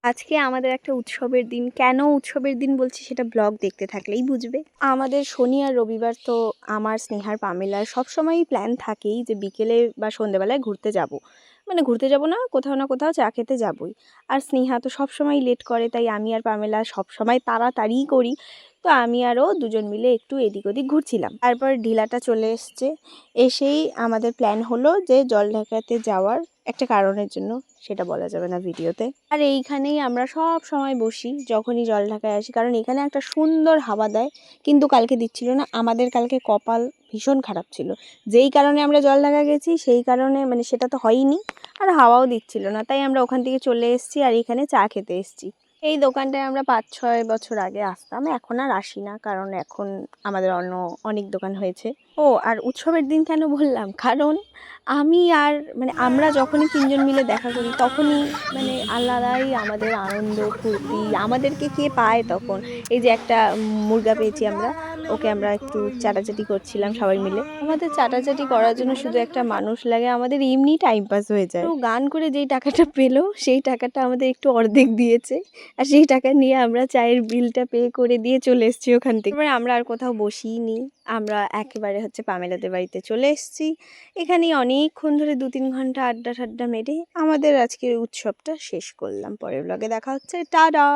আজকে আমাদের একটা উৎসবের দিন। কেন উৎসবের দিন বলছি সেটা ব্লগ দেখতে থাকলেই বুঝবে। আমাদের শনি আর রবিবার তো আমার, স্নেহার, পামেলার সবসময়ই প্ল্যান থাকেই যে বিকেলে বা সন্ধ্যেবেলায় ঘুরতে যাব। মানে ঘুরতে যাব না কোথাও চা খেতে যাবই। আর স্নেহা তো সবসময়ই লেট করে, তাই আমি আর পামেলা সবসময় তাড়াতাড়িই করি। তো আমি আরও দুজন মিলে একটু এদিক ওদিক ঘুরছিলাম। তারপর ঢিলাটা চলে এসছে। এসেই আমাদের প্ল্যান হলো যে জলঢাকাতে যাওয়ার একটা কারণের জন্য, সেটা বলা যাবে না ভিডিওতে। আর এইখানেই আমরা সব সময় বসি যখনই জলঢাকায় আসি, কারণ এখানে একটা সুন্দর হাওয়া দেয়। কিন্তু কালকে দিচ্ছিল না, আমাদের কালকে কপাল ভীষণ খারাপ ছিল। যেই কারণে আমরা জলঢাকা গেছি সেই কারণে মানে সেটা তো হয়নি, আর হাওয়াও দিচ্ছিল না, তাই আমরা ওখান থেকে চলে এসেছি আর এখানে চা খেতে এসেছি। এই দোকানটায় আমরা 5-6 বছর আগে আসতাম, এখন আর আসি না, কারণ এখন আমাদের অনেক দোকান হয়েছে। ও আর উৎসবের দিন কেন বললাম, কারণ আমি আর মানে আমরা যখনই তিনজন মিলে দেখা করি তখনই মানে আলাদাই আমাদের আনন্দ ফুর্তি। আমাদেরকে কে পায় তখন। এই যে একটা মুরগা পেয়েছি আমরা, ওকে আমরা একটু চাটাচাটি করছিলাম সবাই মিলে। আমাদের চাটাচাটি করার জন্য শুধু একটা মানুষ লাগে, আমাদের এমনি টাইম পাস হয়ে যায়। তো গান করে যেই টাকাটা পেলো সেই টাকাটা আমাদের একটু অর্ধেক দিয়েছে, আর সেই টাকা নিয়ে আমরা চায়ের বিলটা পে করে দিয়ে চলে এসেছি ওখান থেকে। এবার আমরা আর কোথাও বসিনি, আমরা একেবারে পামেলাদের বাড়িতে চলে এসেছি। এখানেই অনেকক্ষণ ধরে 2-3 ঘন্টা আড্ডা ঠাড্ডা মেরে আমাদের আজকের উৎসবটা শেষ করলাম। পরের ব্লগে দেখা হচ্ছে। টাটা।